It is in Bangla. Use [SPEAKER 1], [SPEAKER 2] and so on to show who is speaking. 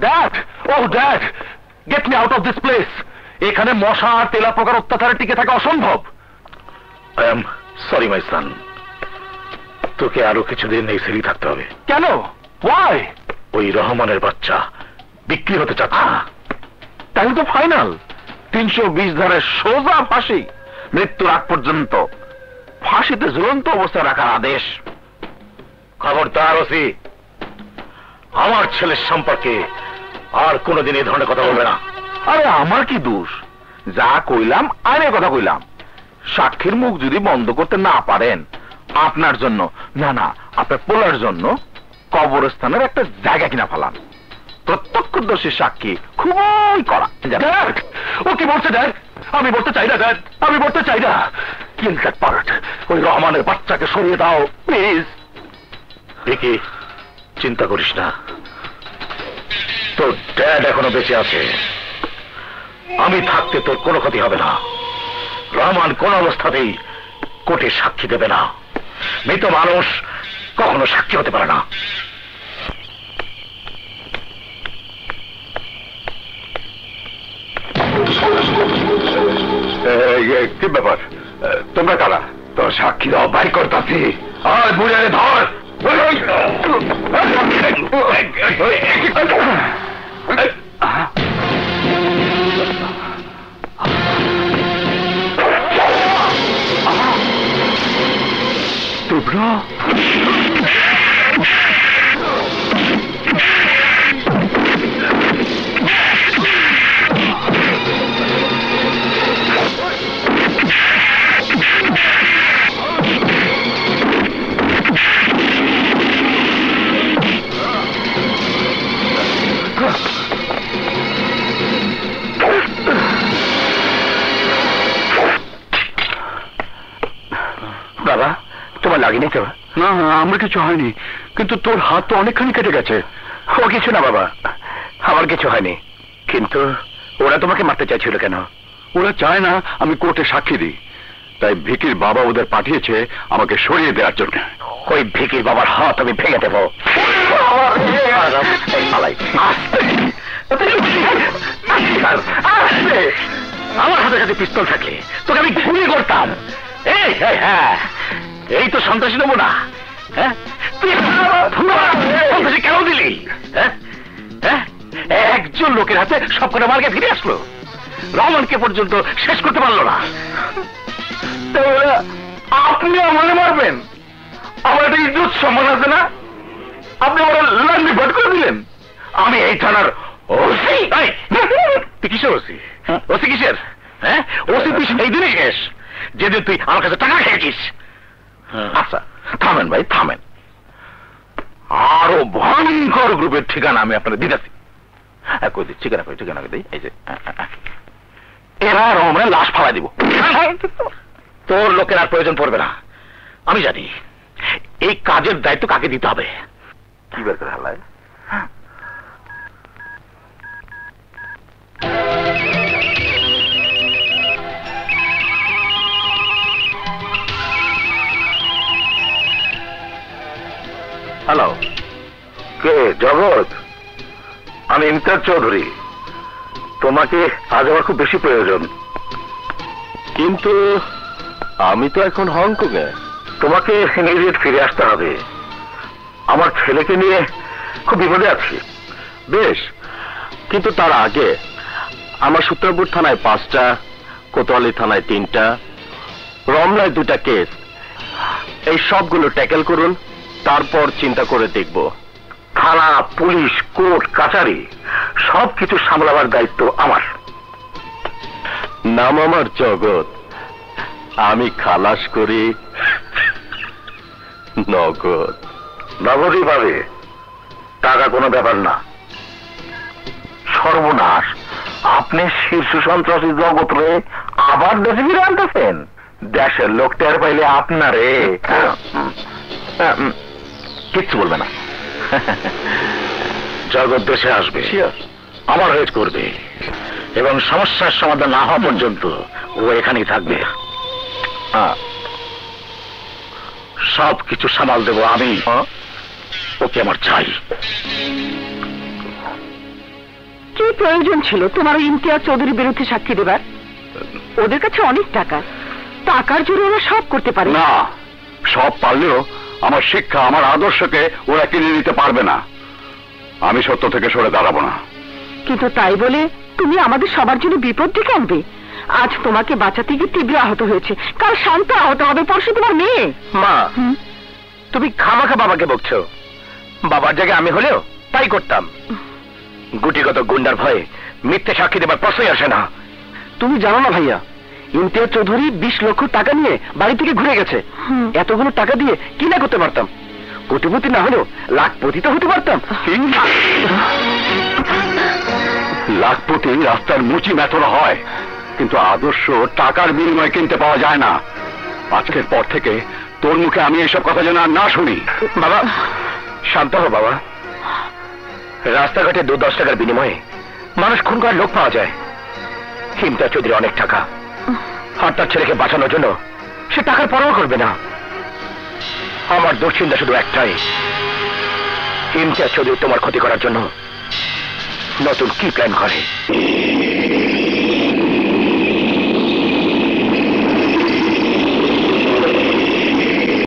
[SPEAKER 1] ড্যাড, ও dad, get me out of this place. এখানে মশা আর তেলা পোকার অত্যাচারে টিকে থাকা অসম্ভব।
[SPEAKER 2] I am sorry my son, তোকে আরো কিছুদিন এই সেলি থাকতে হবে।
[SPEAKER 1] কেন? ওয়াই?
[SPEAKER 2] ওই রহমানের বাচ্চা বিক্রি হতে চাচ্ছে না।
[SPEAKER 1] তাহলে তো ফাইনাল 320 ধারায় সোজা ফাঁসি, মৃত্যুর আগ পর্যন্ত ফাঁসিতে ঝুলন্ত অবস্থায় রাখার আদেশ।
[SPEAKER 2] খবরদার ওসি, আমার ছেলের সম্পর্কে আর কোনোদিন এই ধরনের কথা বলবে না।
[SPEAKER 1] আরে আমার কি দোষ? যা কইলাম আইনের কথা কইলাম। সাক্ষীর মুখ যদি বন্ধ করতে না পারেন, আপনার জন্য না না আপনার পোলার জন্য কবরস্থানের একটা জায়গা কিনা ফেলান। প্রত্যক্ষদর্শী সাক্ষী খুবই কড়া। ও কি বলছে ড্যাড? আমি বলতে চাই না ড্যাড, আমি বলতে চাই না। কিল দ্যাট পার্ট। ওই রহমানের বাচ্চাকে সরিয়ে দাও প্লিজ।
[SPEAKER 2] দেখি, চিন্তা করিস না, তোর ড্যাড এখনো বেঁচে আছে। আমি থাকতে তোর কোনো ক্ষতি হবে না। রহমান কোন অবস্থাতেই কোর্টে সাক্ষী দেবে না। মৃত মানুষ কখনো সাক্ষী হতে পারে না।
[SPEAKER 1] কি ব্যাপার? তোমরা কারা? তো সাক্ষী দাও, বাই করতাছি। আর বুড়ারে ধর। তোমরা বাবা, তোমার লাগেনি তো? না, আমার কিছু হয়নি, কিন্তু তোর হাত তো অনেকখানি কেটে গেছে। ও কিছু না বাবা, আমার কিছু হয়নি। কিন্তু ওরা তোমাকে মারতে চাইছিল কেন? ওরা চায় না আমি কোর্টে সাক্ষী দিই, তাই ভিকির বাবা ওদের পাঠিয়েছে আমাকে সরিয়ে দেওয়ার জন্য। ওই ভিকির বাবার হাত আমি ভেঙে দেবো।
[SPEAKER 2] আমার হাতে কাছে পিস্তল থাকে, তোকে আমি গুলি করতাম। এই তো সন্ত্রাসী নেবো না। সন্ত্রাসী কেন দিলি? একজন লোকের হাতে সব করে মার্কে ফিরে আসলো, রহমানকে পর্যন্ত শেষ করতে পারলো না।
[SPEAKER 1] আপনি আমাকে মারবেন? আমার একটা ইজ্জত সম্মান আছে না? আপনি আমার লান্ডি ভোট করে দিলেন।
[SPEAKER 2] আমি এই থানার ওসি। তুই কিসের ওসি? ওসি কিসের? ওসি তুই সেই দিনই শেষ যেদিন তুই আমার কাছে টাকা খেয়েছিস।
[SPEAKER 1] আচ্ছা থামেন ভাই, থামেন। আরো ভয়ঙ্কর গ্রুপের ঠিকানা আমি আপনাদের দিতেছি। কই দিই ঠিকানা, কই ঠিকানা দিই। এই যে এরা রহমানের লাশ ফালাই দিব।
[SPEAKER 2] তোর লোকের আর প্রয়োজন পড়বে না। আমি জানি এই কাজের দায়িত্ব কাকে দিতে হবে।
[SPEAKER 1] কি বের করে হালায়? হ্যালো,
[SPEAKER 2] কে? জগৎ, আমি ইমতাজ চৌধুরী। তোমাকে আজ আমার খুব বেশি প্রয়োজন।
[SPEAKER 1] কিন্তু আমি তো এখন হংকংয়ে।
[SPEAKER 2] তোমাকে ইমিডিয়েট ফিরে আসতে হবে। আমার ছেলেকে নিয়ে খুব বিপদে আছি।
[SPEAKER 1] বেশ, কিন্তু তার আগে আমার সূত্রপুর থানায় 5টা, কোতোয়ালি থানায় 3টা, রমনায় 2টা কেস, এই সবগুলো ট্যাকেল করুন, তারপর চিন্তা করে দেখব।
[SPEAKER 2] থানা, পুলিশ, কোর্ট, কাচারি সবকিছু সামলাবার দায়িত্ব আমার।
[SPEAKER 1] নাম আমার জগৎ, আমি খালাস করি নগদ।
[SPEAKER 2] নগদই পাবে, টাকা কোনো ব্যাপার না।
[SPEAKER 1] সর্বনাশ, আপনি শীর্ষ সন্ত্রাসী জগৎ রে আবার দেশে ফিরে আনতেছেন? দেশের লোক টের পাইলে আপনারে কিচ্ছু বলবে না।
[SPEAKER 2] জগৎ দেশে আসবে, আমার হেড করবে, এবং সমস্যার সমাধান না হওয়া পর্যন্ত ও এখানেই থাকবে। সব কিছু সামাল দেব আমি। ওকে আমার চাই।
[SPEAKER 3] কি প্রয়োজন ছিল তোমার ওই ইমতিয়াজ চৌধুরীর বিরুদ্ধে সাক্ষী দেবার? ওদের কাছে অনেক টাকা, টাকার জোরে ওরা সব করতে পারে।
[SPEAKER 2] না, সব পারলেও আমার শিক্ষা, আমার আদর্শকে ওরা কিনে নিতে পারবে না। আমি সত্য থেকে সরে দাঁড়াবো না।
[SPEAKER 3] কিন্তু তাই বলে তুমি আমাদের সবার জন্য বিপদ ডেকে আনবে? আজ তোমাকে বাঁচাতে গিয়ে তীব্র আহত হয়েছে, কাল শান্ত আহত হবে, পরশু তোমার মেয়ে।
[SPEAKER 2] মা, তুমি খামাখা বাবাকে বকছো। বাবার জায়গায় আমি হলেও তাই করতাম। গুটিগত গুন্ডার ভয়ে মিথ্যে সাক্ষী দেবার প্রশ্নই আসে না। তুমি জানো না ভাইয়া, ইমতিয়াজ চৌধুরী 20 লক্ষ টাকা নিয়ে বাড়ি থেকে ঘুরে গেছে। এতগুলো টাকা দিয়ে কি না করতে পারতাম? কোটিপতি না হলেও লাখপতি তো হতে পারতাম। লাখপতি রাস্তার মুচি মেথর হয়, কিন্তু আদর্শ টাকার বিনিময়ে কিনতে পাওয়া যায় না। আজকের পর থেকে তোর মুখে আমি এসব কথা যেন আর না শুনি। বাবা, শান্ত হো বাবা। রাস্তাঘাটে 2-10 টাকার বিনিময়ে মানুষ খুন করার লোক পাওয়া যায়। ইমতিয়াজ চৌধুরী অনেক টাকা, আর তার ছেলেকে বাঁচানোর জন্য সে টাকার পরোয়া করবে না। আমার দুশ্চিন্তা শুধু একটাই, ইমতিয়াজ চৌধুরী তোমার ক্ষতি করার জন্য নতুন কি প্ল্যান করে।